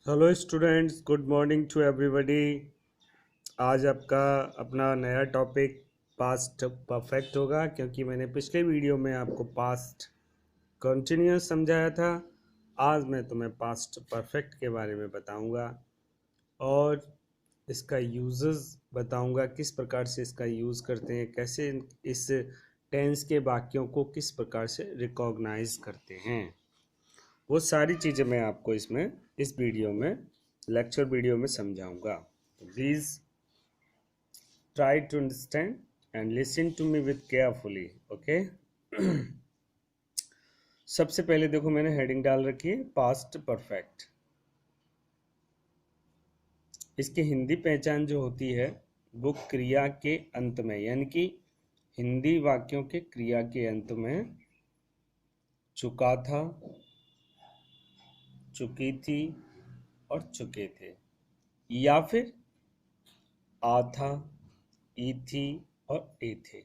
Hello students, good morning to everybody. आज आपका अपना नया टॉपिक पास्ट परफेक्ट होगा, क्योंकि मैंने पिछले वीडियो में आपको पास्ट कंटिन्यूअस समझाया था। आज मैं तुम्हें पास्ट परफेक्ट के बारे में बताऊंगा और इसका यूजेस बताऊंगा, किस प्रकार से इसका यूज़ करते हैं, कैसे इस टेंस के वाक्यों को किस प्रकार से रिकॉग्नाइज करते हैं। वो सारी चीज़ें मैं आपको इस वीडियो में लेक्चर वीडियो में समझाऊंगा। तो please try to understand and listen to me with carefully. Okay. सबसे पहले देखो, मैंने हेडिंग डाल रखी है पास्ट परफेक्ट। इसकी हिंदी पहचान जो होती है वो क्रिया के अंत में, यानी कि हिंदी वाक्यों के क्रिया के अंत में चुका था, चुकी थी और चुके थे, या फिर आ था, ई थी और ए थे,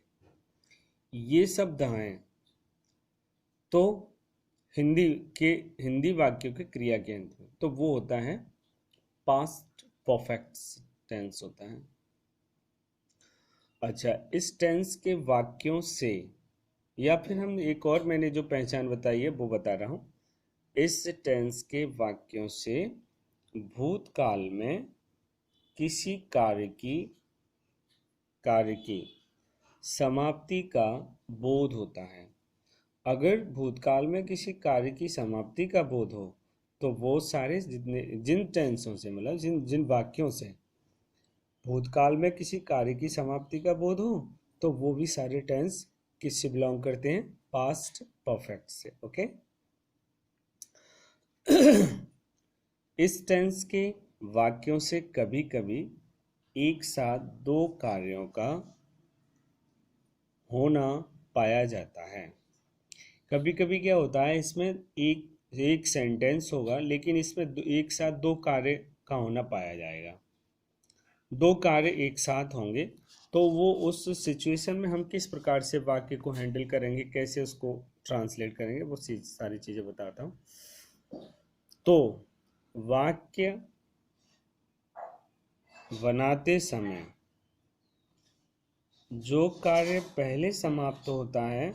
ये शब्द हैं तो हिंदी के हिंदी वाक्यों के क्रिया के अंत में, तो वो होता है पास्ट परफेक्ट टेंस होता है। अच्छा, इस टेंस के वाक्यों से, या फिर हम एक और मैंने जो पहचान बताई है वो बता रहा हूँ, इस टेंस के वाक्यों से भूतकाल में किसी कार्य की समाप्ति का बोध होता है। अगर भूतकाल में किसी कार्य की समाप्ति का बोध हो तो वो सारे जिन टेंसों से, मतलब जिन जिन वाक्यों से भूतकाल में किसी कार्य की समाप्ति का बोध हो, तो वो भी सारे टेंस किससे बिलोंग करते हैं? पास्ट परफेक्ट से। ओके। इस टेंस के वाक्यों से कभी कभी एक साथ दो कार्यों का होना पाया जाता है। कभी कभी क्या होता है, इसमें एक एक सेंटेंस होगा लेकिन इसमें एक साथ दो कार्य का होना पाया जाएगा। दो कार्य एक साथ होंगे, तो वो उस सिचुएशन में हम किस प्रकार से वाक्य को हैंडल करेंगे, कैसे उसको ट्रांसलेट करेंगे, वो सारी चीज़ें बताता हूँ। तो वाक्य बनाते समय जो कार्य पहले समाप्त होता है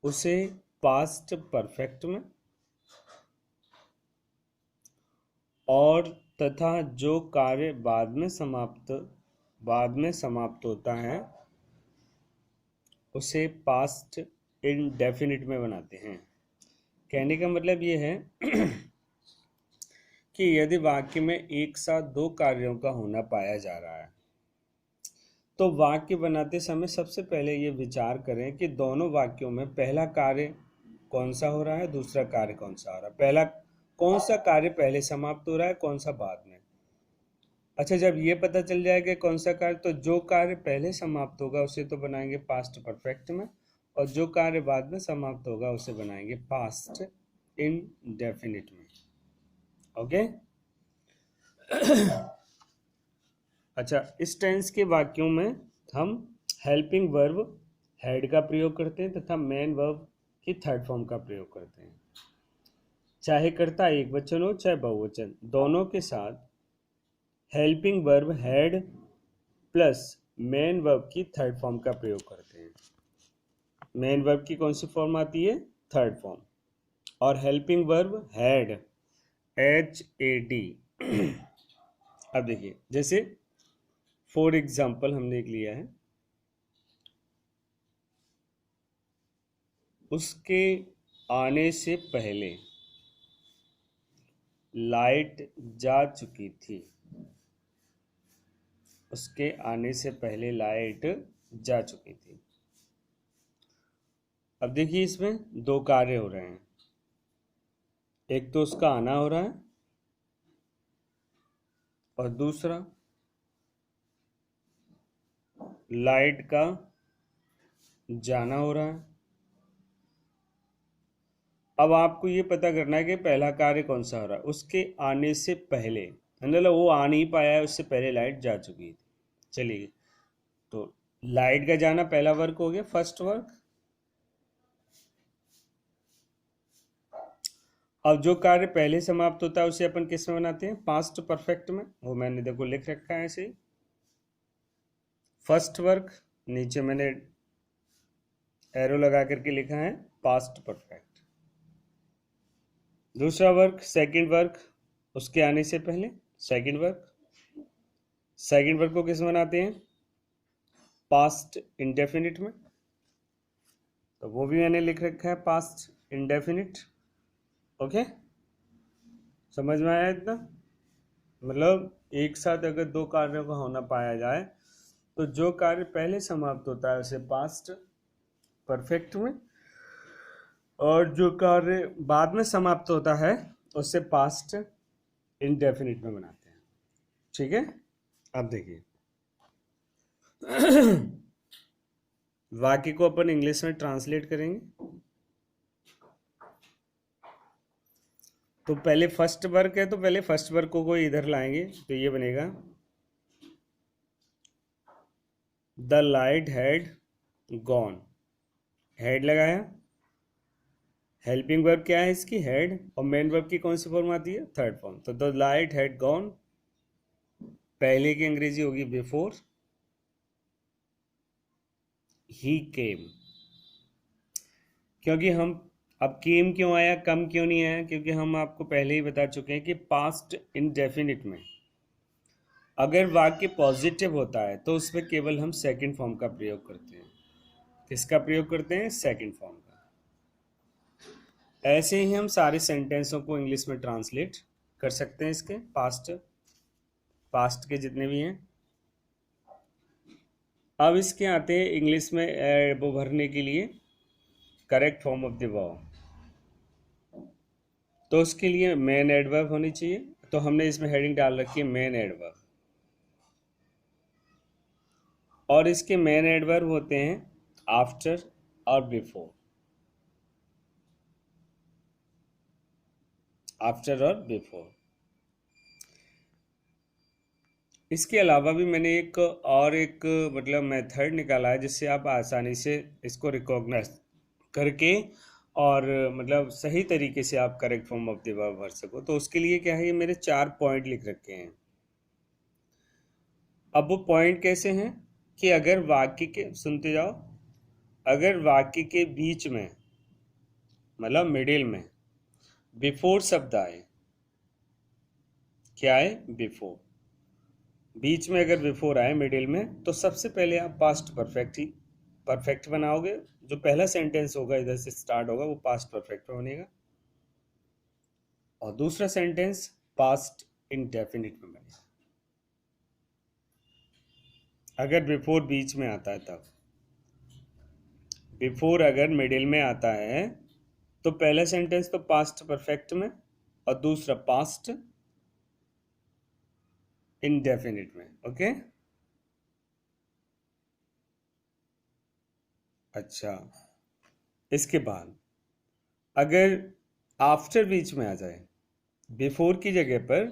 उसे पास्ट परफेक्ट में, और तथा जो कार्य बाद में समाप्त होता है उसे पास्ट इंडेफिनिट में बनाते हैं। कहने का मतलब ये है कि यदि वाक्य में एक साथ दो कार्यों का होना पाया जा रहा है तो वाक्य बनाते समय सबसे पहले ये विचार करें कि दोनों वाक्यों में पहला कार्य कौन सा हो रहा है, दूसरा कार्य कौन सा हो रहा है, पहला कौन सा कार्य पहले समाप्त हो रहा है, कौन सा बाद में। अच्छा, जब ये पता चल जाएगा कौन सा कार्य, तो जो कार्य पहले समाप्त होगा उसे तो बनाएंगे पास्ट परफेक्ट में, और जो कार्य बाद में समाप्त होगा उसे बनाएंगे पास्ट इंडेफिनिट में। ओके। अच्छा, इस टेंस के वाक्यों में हम हेल्पिंग वर्ब हैड का प्रयोग करते हैं तथा मेन वर्ब की थर्ड फॉर्म का प्रयोग करते हैं। चाहे कर्ता एक वचन हो चाहे बहुवचन, दोनों के साथ helping verb had plus main verb की थर्ड फॉर्म का प्रयोग करते हैं। मेन वर्ब की कौन सी फॉर्म आती है? Third form. और हेल्पिंग वर्ब हैड, HAD। अब देखिए, जैसे फॉर एग्जाम्पल हमने एक लिया है, उसके आने से पहले लाइट जा चुकी थी। उसके आने से पहले लाइट जा चुकी थी। अब देखिए, इसमें दो कार्य हो रहे हैं। एक तो उसका आना हो रहा है और दूसरा लाइट का जाना हो रहा है। अब आपको ये पता करना है कि पहला कार्य कौन सा हो रहा है। उसके आने से पहले, मतलब वो आ नहीं पाया है, उससे पहले लाइट जा चुकी थी। चलिए, तो लाइट का जाना पहला वर्क हो गया, फर्स्ट वर्क। अब जो कार्य पहले समाप्त होता है उसे अपन किस में बनाते हैं? पास्ट परफेक्ट में। वो मैंने देखो लिख रखा है ऐसे ही, फर्स्ट वर्क, नीचे मैंने एरो लगा करके लिखा है पास्ट परफेक्ट। दूसरा वर्क सेकंड वर्क, उसके आने से पहले सेकंड वर्क। सेकंड वर्क को किस में बनाते हैं? पास्ट इंडेफिनिट में। तो वो भी मैंने लिख रखा है पास्ट इंडेफिनिट। ओके, समझ में आया इतना? मतलब एक साथ अगर दो कार्यों का होना पाया जाए तो जो कार्य पहले समाप्त होता है उसे पास्ट परफेक्ट में, और जो कार्य बाद में समाप्त होता है उसे पास्ट इंडेफिनिट में बनाते हैं। ठीक है, अब देखिए वाक्य को अपन इंग्लिश में ट्रांसलेट करेंगे। तो पहले फर्स्ट वर्क है, तो पहले फर्स्ट वर्क को इधर लाएंगे तो ये बनेगा the light had gone. Head लगाया, हेल्पिंग वर्ब क्या है इसकी? हेड, और मेन वर्ब की कौन सी फॉर्म आती है? Third form. तो द लाइट हैड गॉन, पहले की अंग्रेजी होगी बिफोर ही केम। क्योंकि हम अब केम क्यों आया, कम क्यों नहीं आया? क्योंकि हम आपको पहले ही बता चुके हैं कि पास्ट इंडेफिनिट में अगर वाक्य पॉजिटिव होता है तो उसमें केवल हम सेकंड फॉर्म का प्रयोग करते हैं। किसका प्रयोग करते हैं? सेकंड फॉर्म का। ऐसे ही हम सारे सेंटेंसों को इंग्लिश में ट्रांसलेट कर सकते हैं, इसके पास्ट के जितने भी हैं। अब इसके आते हैं इंग्लिश में वो भरने के लिए correct form of the verb. तो उसके लिए मेन एडवर्ब होनी चाहिए। तो हमने इसमें हेडिंग डाल रखी है मेन एडवर्ब, और इसके मेन एडवर्ब होते हैं आफ्टर और बिफोर। आफ्टर और बिफोर। इसके अलावा भी मैंने एक मतलब मेथड निकाला है जिससे आप आसानी से इसको रिकॉग्नाइज करके और मतलब सही तरीके से आप correct form of the verb भर सको। तो उसके लिए क्या है, ये मेरे 4 पॉइंट लिख रखे हैं। अब वो पॉइंट कैसे हैं कि अगर वाक्य के, सुनते जाओ, अगर वाक्य के बीच में मतलब मिडिल में बिफोर शब्द आए, क्या आए? बिफोर। बीच में अगर बिफोर आए मिडिल में, तो सबसे पहले आप पास्ट परफेक्ट बनाओगे। जो पहला सेंटेंस होगा इधर से स्टार्ट होगा वो पास्ट परफेक्ट में बनेगा, और दूसरा सेंटेंस पास्ट इंडेफिनिट में बनेगा अगर बिफोर बीच में आता है तब। बिफोर अगर मिडिल में आता है तो पहला सेंटेंस तो पास्ट परफेक्ट में और दूसरा पास्ट इंडेफिनिट में। ओके, अच्छा। इसके बाद अगर आफ्टर बीच में आ जाए, बिफोर की जगह पर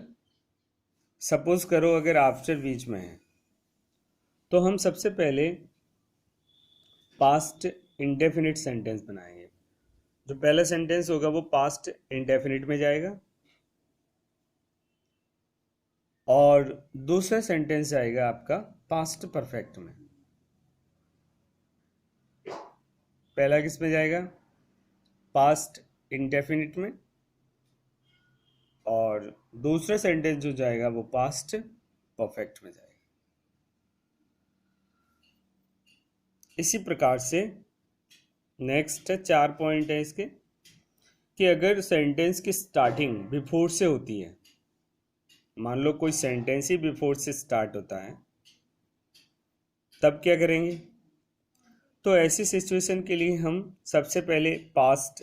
सपोज करो अगर आफ्टर बीच में है, तो हम सबसे पहले पास्ट इंडेफिनिट सेंटेंस बनाएंगे। जो पहला सेंटेंस होगा वो पास्ट इंडेफिनिट में जाएगा, और दूसरा सेंटेंस आएगा आपका पास्ट परफेक्ट में। पहला किस में जाएगा? पास्ट इंडेफिनिट में, और दूसरा सेंटेंस जो जाएगा वो पास्ट परफेक्ट में जाएगा। इसी प्रकार से नेक्स्ट 4 पॉइंट है इसके कि अगर सेंटेंस की स्टार्टिंग बिफोर से होती है, मान लो कोई सेंटेंस ही बिफोर से स्टार्ट होता है, तब क्या करेंगे? तो ऐसी सिचुएशन के लिए हम सबसे पहले पास्ट,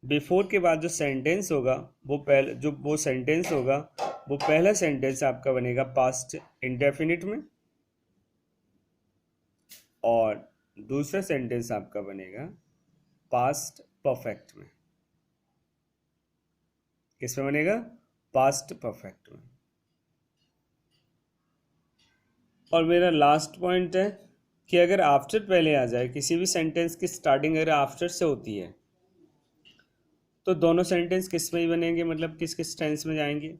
बिफोर के बाद जो सेंटेंस होगा वो सेंटेंस होगा वो पहला सेंटेंस आपका बनेगा पास्ट इंडेफिनिट में, और दूसरा सेंटेंस आपका बनेगा पास्ट परफेक्ट में। किस में बनेगा? पास्ट परफेक्ट में। और मेरा लास्ट पॉइंट है कि अगर आफ्टर पहले आ जाए, किसी भी सेंटेंस की स्टार्टिंग अगर आफ्टर से होती है, तो दोनों सेंटेंस किस में ही बनेंगे, मतलब किस किस टेंस में जाएंगे।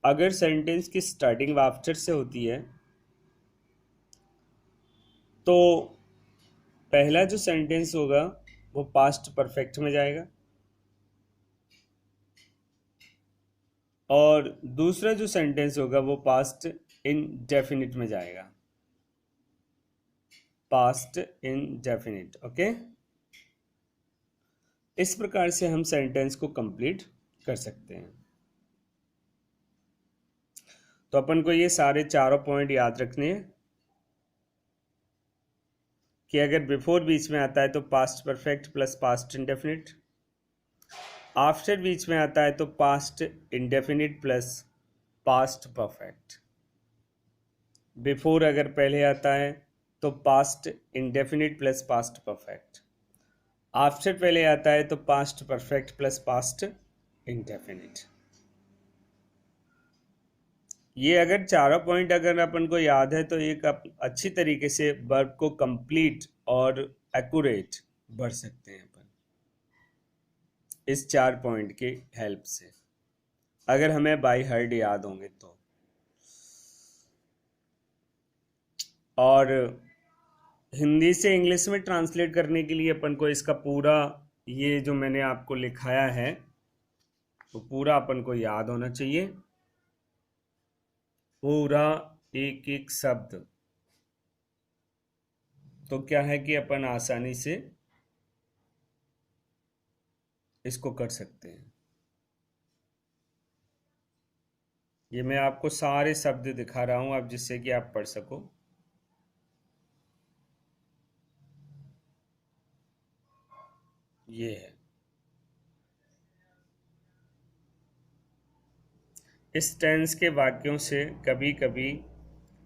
अगर सेंटेंस की स्टार्टिंग आफ्टर से होती है तो पहला जो सेंटेंस होगा वो पास्ट परफेक्ट में जाएगा, और दूसरा जो सेंटेंस होगा वो पास्ट इंडेफिनिट में जाएगा, पास्ट इंडेफिनिट। ओके, इस प्रकार से हम सेंटेंस को कंप्लीट कर सकते हैं। तो अपन को ये सारे चारों पॉइंट याद रखने हैं कि अगर बिफोर बीच में आता है तो past perfect plus past indefinite, after बीच में आता है तो past indefinite plus past perfect, before अगर पहले आता है तो past indefinite plus past perfect, after पहले आता है तो past perfect plus past indefinite. ये अगर चारों पॉइंट अगर अपन को याद है तो एक अच्छी तरीके से वर्ब को कंप्लीट और एक्यूरेट बढ़ सकते हैं अपन इस चार पॉइंट के हेल्प से, अगर हमें बाय हार्ट याद होंगे तो। और हिंदी से इंग्लिश में ट्रांसलेट करने के लिए अपन को इसका पूरा ये जो मैंने आपको लिखाया है वो पूरा अपन को याद होना चाहिए, पूरा एक एक शब्द। तो क्या है कि अपन आसानी से इसको कर सकते हैं। ये मैं आपको सारे शब्द दिखा रहा हूं अब जिससे कि आप पढ़ सको। ये है, इस टेंस के वाक्यों से कभी कभी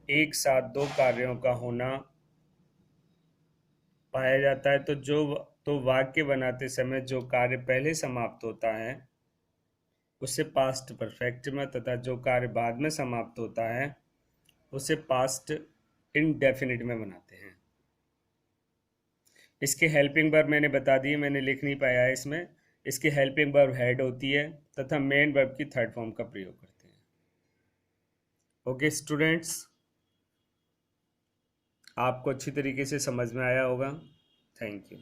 एक साथ दो कार्यों का होना पाया जाता है। तो वाक्य बनाते समय जो कार्य पहले समाप्त होता है उसे पास्ट परफेक्ट में, तथा जो कार्य बाद में समाप्त होता है उसे पास्ट इनडेफिनिट में बनाते हैं। इसके हेल्पिंग वर्ब मैंने बता दिए, मैंने लिख नहीं पाया है इसमें। इसकी हेल्पिंग वर्ब हैड होती है तथा मेन वर्ब की थर्ड फॉर्म का प्रयोग करते हैं। ओके स्टूडेंट्स, आपको अच्छी तरीके से समझ में आया होगा। Thank you.